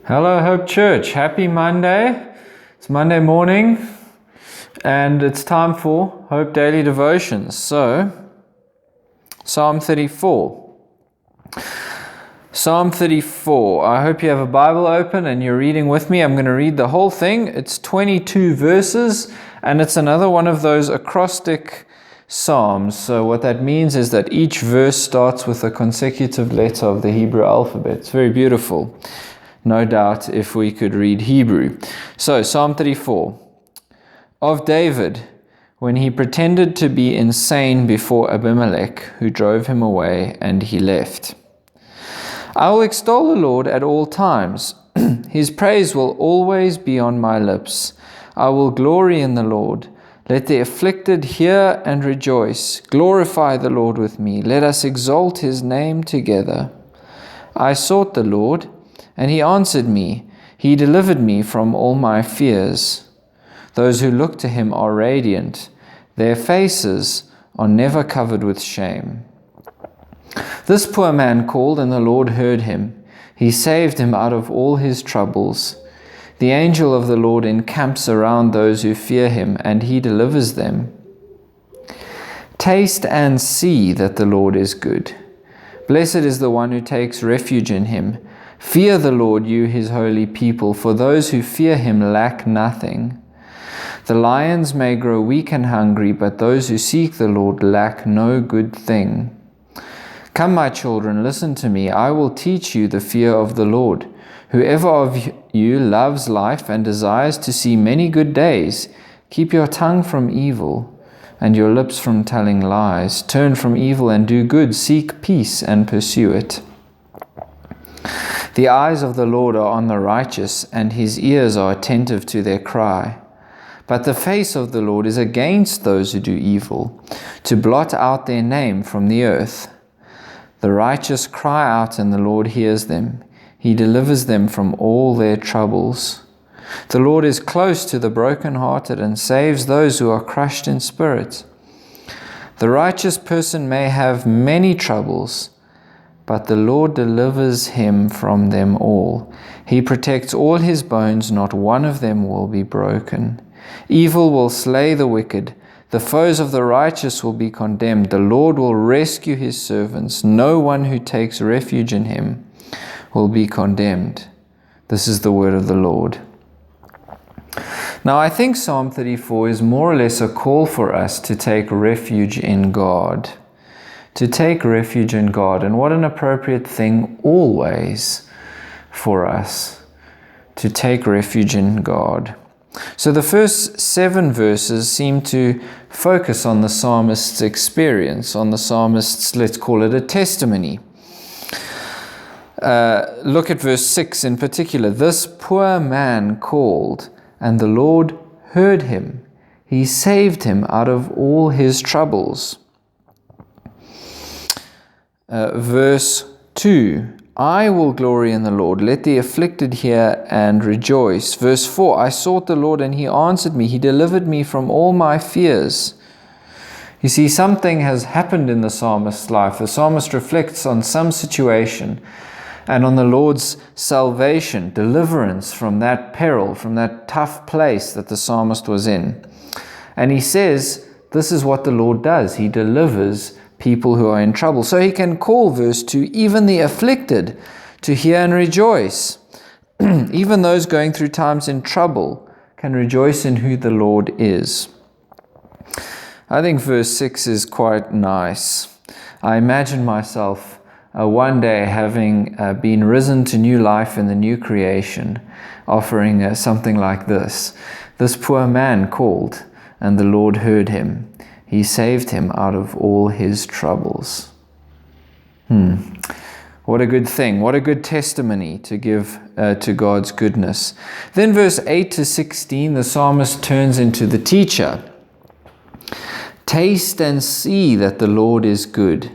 Hello, Hope Church. Happy Monday. It's Monday morning, and it's time for Hope Daily Devotions. So, Psalm 34. Psalm 34. I hope you have a Bible open and you're reading with me. I'm going to read the whole thing. It's 22 verses, and it's another one of those acrostic psalms. So what that means is that each verse starts with a consecutive letter of the Hebrew alphabet. It's very beautiful. No doubt if we could read Hebrew. So, Psalm 34. Of David, when he pretended to be insane before Abimelech, who drove him away, and he left. I will extol the Lord at all times. His praise will always be on my lips. I will glory in the Lord. Let the afflicted hear and rejoice. Glorify the Lord with me. Let us exalt his name together. I sought the Lord, and he answered me. He delivered me from all my fears. Those who look to him are radiant. Their faces are never covered with shame. This poor man called, and the Lord heard him. He saved him out of all his troubles. The angel of the Lord encamps around those who fear him, and he delivers them. Taste and see that the Lord is good. Blessed is the one who takes refuge in him. Fear the Lord, you his holy people, for those who fear him lack nothing. The lions may grow weak and hungry, but those who seek the Lord lack no good thing. Come, my children, listen to me. I will teach you the fear of the Lord. Whoever of you loves life and desires to see many good days, keep your tongue from evil and your lips from telling lies. Turn from evil and do good. Seek peace and pursue it. The eyes of the Lord are on the righteous, and his ears are attentive to their cry. But the face of the Lord is against those who do evil, to blot out their name from the earth. The righteous cry out, and the Lord hears them. He delivers them from all their troubles. The Lord is close to the brokenhearted and saves those who are crushed in spirit. The righteous person may have many troubles, but the Lord delivers him from them all. He protects all his bones, not one of them will be broken. Evil will slay the wicked. The foes of the righteous will be condemned. The Lord will rescue his servants. No one who takes refuge in him will be condemned. This is the word of the Lord. Now, I think Psalm 34 is more or less a call for us to take refuge in God. To take refuge in God. And what an appropriate thing always for us to take refuge in God. So the first 7 verses seem to focus on the psalmist's experience, on the psalmist's, let's call it a testimony. Look at verse 6 in particular. This poor man called, and the Lord heard him. He saved him out of all his troubles. Verse 2, I will glory in the Lord. Let the afflicted hear and rejoice. Verse 4, I sought the Lord and he answered me. He delivered me from all my fears. You see, something has happened in the psalmist's life. The psalmist reflects on some situation and on the Lord's salvation, deliverance from that peril, from that tough place that the psalmist was in. And he says, this is what the Lord does. He delivers people who are in trouble. So he can call, verse 2, even the afflicted to hear and rejoice. Even those going through times in trouble can rejoice in who the Lord is. I think verse 6 is quite nice. I imagine myself one day having been risen to new life in the new creation, offering something like this. This poor man called, and the Lord heard him. He saved him out of all his troubles. What a good thing. What a good testimony to give to God's goodness. Then verse 8 to 16, the psalmist turns into the teacher. Taste and see that the Lord is good.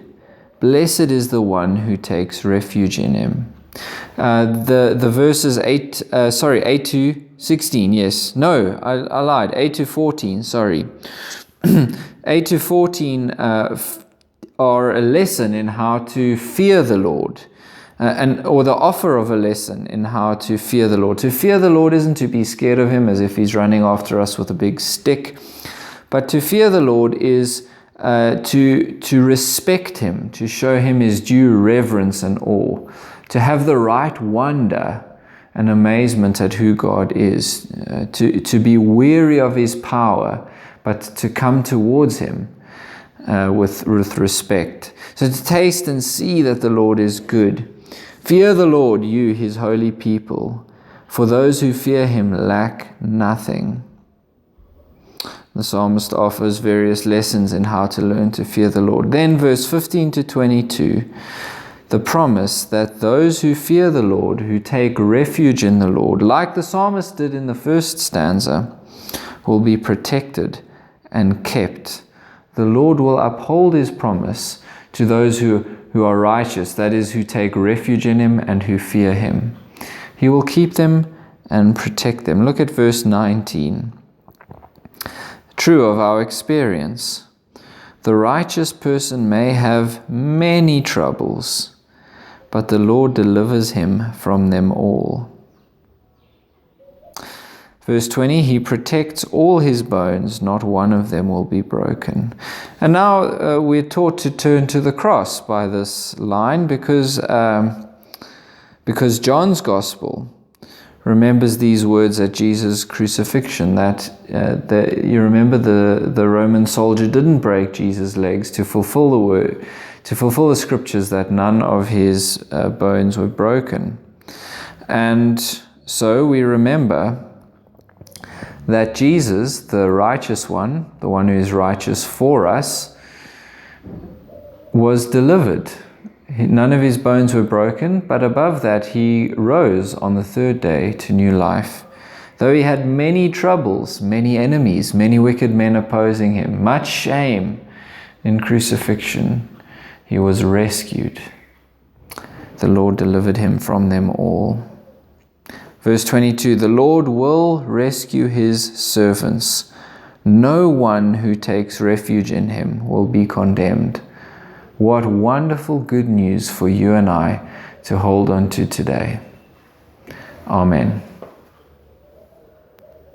Blessed is the one who takes refuge in him. The verses 8 to 16, yes. No, I lied. 8 to 14, sorry. 8 to 14 are a lesson in how to fear the Lord. or the offer of a lesson in how to fear the Lord. To fear the Lord isn't to be scared of him as if he's running after us with a big stick, but to fear the Lord is to respect him, to show him his due reverence and awe, to have the right wonder and amazement at who God is, to be weary of his power, but to come towards him with respect. So to taste and see that the Lord is good. Fear the Lord, you, his holy people, for those who fear him lack nothing. The psalmist offers various lessons in how to learn to fear the Lord. Then verse 15 to 22, the promise that those who fear the Lord, who take refuge in the Lord, like the psalmist did in the first stanza, will be protected and kept. The Lord will uphold his promise to those who are righteous, that is, who take refuge in him and who fear him. He will keep them and protect them. Look at verse 19. True of our experience, the righteous person may have many troubles, but the Lord delivers him from them all. Verse 20, he protects all his bones, not one of them will be broken. And now we're taught to turn to the cross by this line because John's Gospel remembers these words at Jesus' crucifixion, that you remember the Roman soldier didn't break Jesus' legs to fulfill the word, to fulfill the scriptures that none of his bones were broken. And so we remember that Jesus, the righteous one, the one who is righteous for us, was delivered. None of his bones were broken, but above that he rose on the third day to new life. Though he had many troubles, many enemies, many wicked men opposing him, much shame in crucifixion, he was rescued. The Lord delivered him from them all. Verse 22, the Lord will rescue his servants. No one who takes refuge in him will be condemned. What wonderful good news for you and I to hold on to today. Amen.